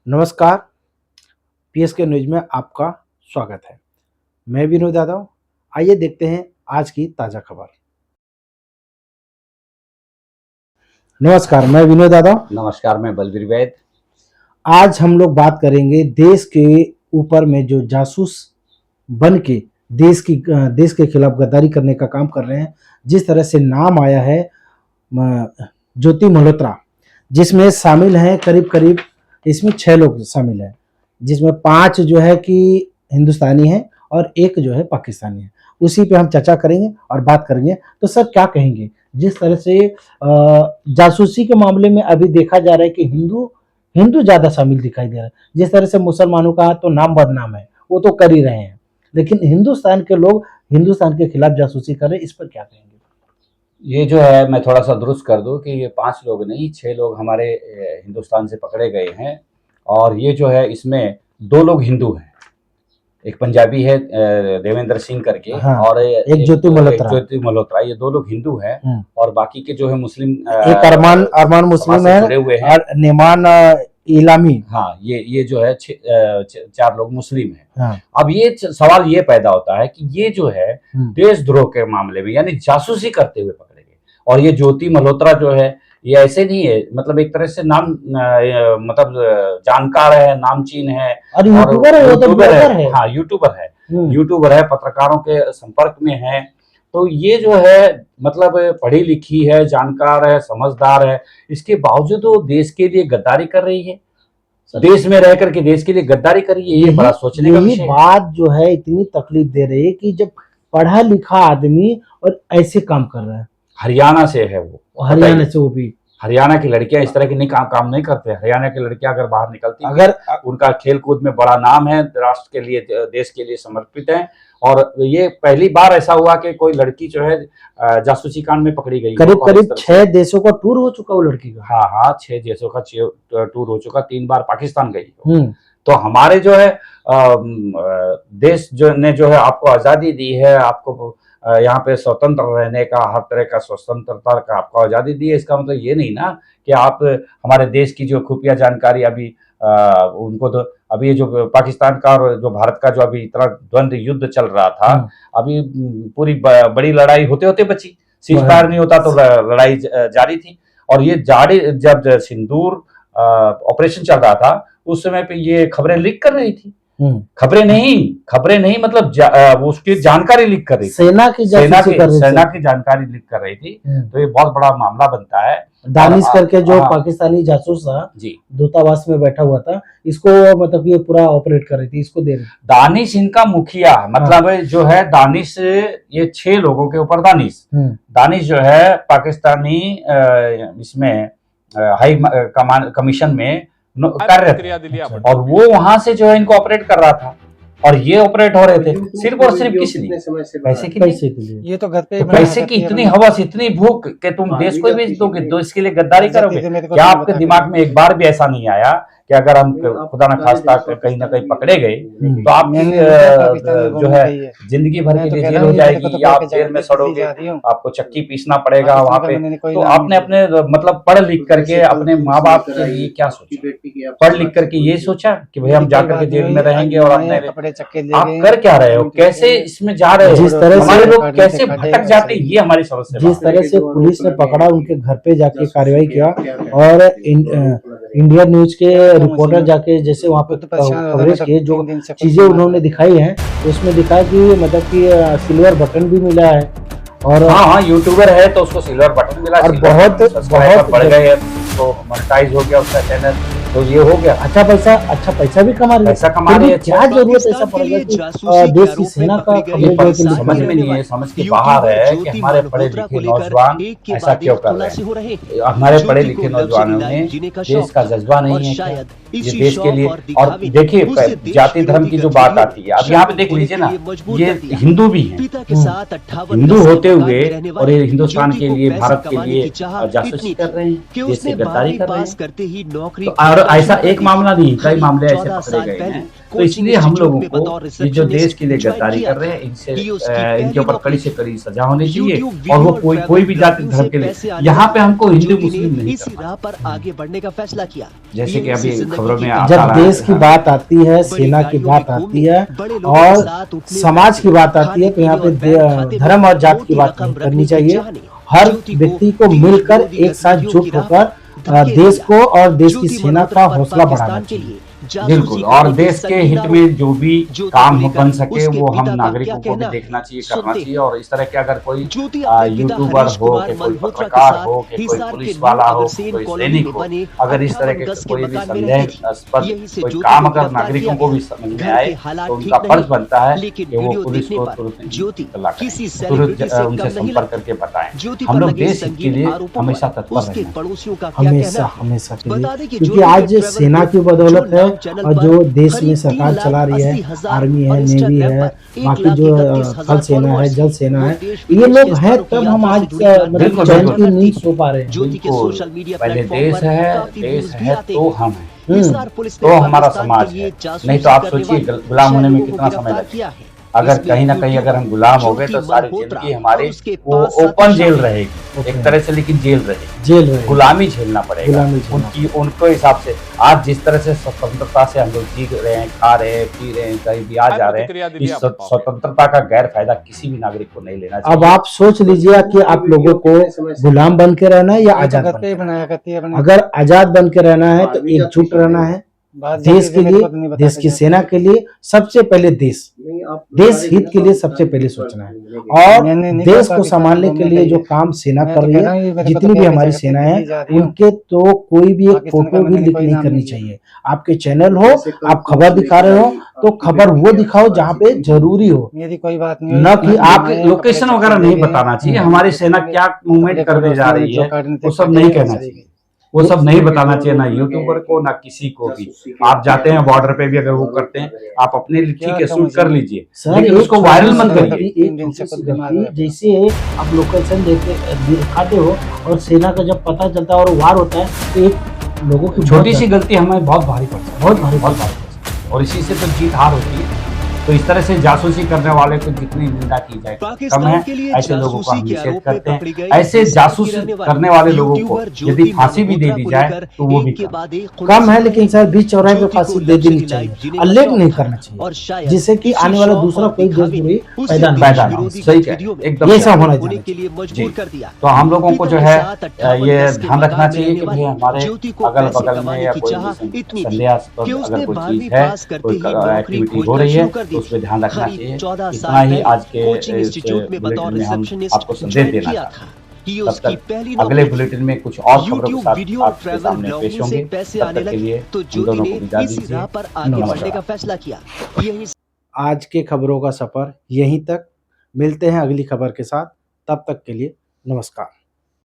नमस्कार। PSK news में आपका स्वागत है। मैं विनोद यादव। आइए देखते हैं आज की ताज़ा खबर। नमस्कार, मैं विनोद यादव। नमस्कार, मैं बलवीर वैद। आज हम लोग बात करेंगे देश के ऊपर में जो जासूस बन के देश के खिलाफ गद्दारी करने का काम कर रहे हैं। जिस तरह से नाम आया है ज्योति मल्होत्रा, जिसमें शामिल हैं करीब इसमें 6 लोग शामिल हैं, जिसमें 5 जो है कि हिंदुस्तानी हैं और 1 जो है पाकिस्तानी है। उसी पे हम चर्चा करेंगे और बात करेंगे। तो सर क्या कहेंगे जिस तरह से जासूसी के मामले में अभी देखा जा रहा है कि हिंदू ज़्यादा शामिल दिखाई दे रहा है। जिस तरह से मुसलमानों का तो नाम बदनाम है, वो तो कर ही रहे हैं, लेकिन हिंदुस्तान के लोग हिंदुस्तान के खिलाफ जासूसी कर रहे हैं। इस पर क्या कहेंगे? ये जो है, मैं थोड़ा सा दुरुस्त कर दूं कि ये 5 लोग नहीं, 6 लोग हमारे हिंदुस्तान से पकड़े गए हैं। और ये जो है, इसमें 2 लोग हिंदू हैं। एक पंजाबी है देवेंद्र सिंह करके, हाँ, और एक ज्योति मल्होत्रा। ये 2 लोग हिंदू हैं। और बाकी के जो है मुस्लिम, एक अरमान मुस्लिम है जुड़े हुए हैं, और नेमान इलामी। हाँ, ये जो है 4 लोग मुस्लिम हैं। हाँ। अब ये सवाल ये पैदा होता है कि ये जो है देशद्रोह के मामले में, यानी जासूसी करते हुए पकड़े गए। और ये ज्योति मल्होत्रा जो है, ये ऐसे नहीं है, मतलब एक तरह से नाम मतलब जानकार है, नामचीन है, और यूट्यूबर है, वो तो ब्लॉगर है। हाँ, यूट्यूबर है, पत्रकारों के संपर्क में है। तो ये जो है, मतलब पढ़ी लिखी है, जानकार है, समझदार है, इसके बावजूद वो देश के लिए गद्दारी कर रही है। देश में रह करके देश के लिए गद्दारी कर रही है। ये बड़ा सोचने का विषय है। बात जो है इतनी तकलीफ दे रही है कि जब पढ़ा लिखा आदमी और ऐसे काम कर रहा है। हरियाणा से है वो, हरियाणा से, वो भी हरियाणा की लड़कियां इस तरह की नहीं काम नहीं करते। हरियाणा की लड़कियां अगर बाहर निकलती, अगर उनका खेल कूद में बड़ा नाम है, राष्ट्र के लिए, देश के लिए समर्पित है। और ये पहली बार ऐसा हुआ कि कोई लड़की जो है जासूसी कांड में पकड़ी गई। करीब 6 देशों का टूर हो चुका वो लड़की का। हाँ, 6 देशों का टूर हो चुका। 3 बार पाकिस्तान गई। तो हमारे जो है देश जो है आपको आजादी दी है, आपको यहाँ पे स्वतंत्र रहने का, हर तरह का स्वतंत्रता का आपको आजादी दी है। इसका मतलब ये नहीं ना कि आप हमारे देश की जो खुफिया जानकारी अभी उनको तो अभी ये जो पाकिस्तान का और जो भारत का जो अभी इतना द्वंद्व युद्ध चल रहा था, अभी पूरी बड़ी लड़ाई होते होते बची। सीज फायर नहीं होता तो लड़ाई जारी थी। और ये जब सिंदूर ऑपरेशन चल रहा था, उस समय पे ये खबरें लीक कर रही थी। खबरें नहीं, मतलब उसकी जानकारी लीक कर रही थी। सेना की जानकारी लीक कर रही थी। तो ये बहुत बड़ा मामला बनता है। दानिश करके जो पाकिस्तानी जासूस था जी, दूतावास में बैठा हुआ था, इसको मतलब ये पूरा ऑपरेट कर रही थी, इसको दे रही। दानिश इनका मुखिया, मतलब जो है दानिश, ये 6 लोगों के ऊपर दानिश जो है पाकिस्तानी इसमें हाई कमीशन में कार्यरत, और वो वहां से जो है इनको ऑपरेट कर रहा था। और ये ऑपरेट हो रहे थे सिर्फ और सिर्फ किस लिए? पैसे के लिए। ये तो घर पे पैसे की इतनी हवस, इतनी भूख कि तुम देश को बेच दोगे, तो इसके लिए गद्दारी करोगे। क्या आपके दिमाग में एक बार भी ऐसा नहीं आया कि अगर हम खुदा न खास्ता कहीं ना कहीं पकड़े गए तो आपकी जो है जिंदगी भर के लिए जेल हो जाएगी, या आप जेल में सड़ोगे, आपको चक्की पीसना पड़ेगा वहां पे। तो आपने अपने मतलब पढ़ लिख करके अपने माँ बाप के लिए क्या सोचा? पढ़ लिख करके ये सोचा कि भाई हम जाकर के जेल में रहेंगे, और अपने आप कर क्या रहे हो, कैसे इसमें जा रहे हो, जिस तरह हमारे लोग कैसे भटक जाते हैं, ये हमारी समस्या। जिस तरह से पुलिस ने पकड़ा, उनके घर पे जाके कार्रवाई किया, और इंडिया न्यूज के रिपोर्टर जाके जैसे वहाँ पे कवरेज किए, जो चीजें उन्होंने दिखाई हैं, उसमें दिखाया कि मतलब कि सिल्वर बटन भी मिला है। और हाँ, यूट्यूबर है तो उसको सिल्वर बटन मिला, और बहुत बढ़ गए, तो मोनेटाइज हो गया उसका चैनल, तो ये हो गया। अच्छा पैसा भी कमा रही है। क्या जरूरत ऐसा पड़ेगा कि देश की सेना का समझ में नहीं है, समझ के बाहर है कि हमारे पढ़े लिखे नौजवान ऐसा क्यों कर रहे हैं। हमारे पढ़े लिखे नौजवानों में देश का जज्बा नहीं है, ये देश के लिए। और देखिए, जाति धर्म की जो बात आती है, अब यहाँ पे देख लीजिए ना, ये हिंदू भी है, हिंदू होते हुए और ये हिंदुस्तान के लिए, भारत के लिए जासूसी कर रहे हैं, देश से गद्दारी कर रहे हैं। और ऐसा एक मामला नहीं, कई मामले ऐसे पकड़े गए हैं तो इसलिए हम लोगों को ये जो देश के लिए गद्दारी कर रहे हैं इनसे इनके ऊपर कड़ी से कड़ी सजा होनी चाहिए। और वो कोई भी जाति धर्म के लिए, यहाँ पे हमको हिंदू मुस्लिम नहीं करना। पर आगे बढ़ने का फैसला किया। जैसे कि अभी खबरों में आता जब रहा देश की बात आती है, सेना की बात आती है और समाज की बात आती है, तो यहाँ पे धर्म और जात की बात नहीं करनी चाहिए। हर व्यक्ति को मिलकर एक साथ जुट होकर देश को और देश की सेना का हौसला बढ़ाना चाहिए। बिल्कुल, और देश के हित में जो भी काम बन सके वो हम नागरिकों को भी देखना चाहिए, करना चाहिए। और इस तरह के अगर कोई यूट्यूबर हो, कि कोई पत्रकार हो, कि कोई पुलिस वाला हो, कोई सैनिक हो, अगर इस तरह के कोई भी संदेहास्पद कोई काम अगर नागरिकों को भी समझ में आए तो उनका फर्ज बनता है कि वो पुलिस को तुरंत उनसे संपर्क करके बताएं। हम लोग देश हित के लिए हमेशा तत्पर रहें, हमेशा के लिए, क्योंकि आज सेना की बदौलत है और जो देश में सरकार चला रही है, आर्मी है, नेवी है, बाकी जो थल सेना है, जल सेना है, ये लोग हैं तब हम आज मतलब चैन की नींद सो पा रहे हैं। पहले देश है तो हम हैं, तो हमारा समाज है। नहीं तो आप सोचिए गुलाम होने में कितना समय लगेगा। अगर कहीं ना कहीं अगर हम गुलाम हो गए तो सारी जिंदगी हमारी वो ओपन जेल रहेगी एक तरह से, लेकिन जेल रहेगी, गुलामी झेलना पड़ेगा उनको हिसाब से। आज जिस तरह से स्वतंत्रता से हम लोग जी रहे हैं, खा रहे हैं, पी रहे हैं, कहीं भी आ जा रहे हैं, इस स्वतंत्रता का गैर फायदा किसी भी नागरिक को नहीं लेना चाहिए। अब आप सोच लीजिए कि आप लोगों को गुलाम बन के रहना है या आजाद बन के रहना। अगर आजाद बन के रहना है तो एकजुट रहना है देश के लिए, देश की सेना के लिए। सबसे पहले देश हित के लिए सबसे पहले सोचना है। और देश को संभालने के लिए जो काम सेना कर रही है, जितनी भी हमारी सेना है, उनके तो कोई भी एक फोटो भी लीक नहीं करनी चाहिए। आपके चैनल हो, आप खबर दिखा रहे हो तो खबर वो दिखाओ जहाँ पे जरूरी हो, कोई बात नहीं, न कि आप लोकेशन वगैरह नहीं बताना चाहिए। हमारी सेना क्या मूवमेंट करने जा रही है वो सब नहीं कहना चाहिए, वो सब नहीं बताना चाहिए, ना यूट्यूबर को ना किसी को भी। आप जाते हैं बॉर्डर पे भी अगर वो करते हैं, आप अपने ठीक है शूट कर लीजिए, लेकिन उसको वायरल मत करिए। जैसे आप लोकेशन दिखाते हो और सेना का जब पता चलता है और वार होता है तो एक लोगों की छोटी सी गलती हमें बहुत भारी पड़ती है, बहुत भारी पड़ती है, और इसी से तो जीत हार होती है। तो इस तरह से जासूसी करने वाले को जितनी निंदा की जाए कम है। ऐसे लोगों को हम निषेध करते हैं। ऐसे जासूसी करने वाले लोगों को यदि फांसी भी दे दी जाए तो वो भी कम है, लेकिन सर बीच चौराहे पे फांसी दे देनी चाहिए, अल्लेख नहीं करना चाहिए, जिससे कि आने वाला दूसरा कोई देशद्रोही पैदा ना। सही है, एकदम ऐसा होना चाहिए। तो हम लोगों को जो है ये ध्यान रखना चाहिए कि भाई हमारे अगल बगल में या कोई संदेहास्पद अगर कोई चीज है, कोई एक्टिविटी हो रही है तो उस पर ध्यान रखना चाहिए। इतना ही आज के बुलेटिन में हम आपको संदेश देना चाहते हैं। तब तक अगले बुलेटिन में कुछ और खबरों के साथ आपके सामने पेश होंगे। तब तक के लिए हम दोनों को विदा दीजिए। नमस्कार। आज के खबरों का सफर यहीं तक, मिलते हैं अगली खबर के साथ, तब तक के लिए नमस्कार।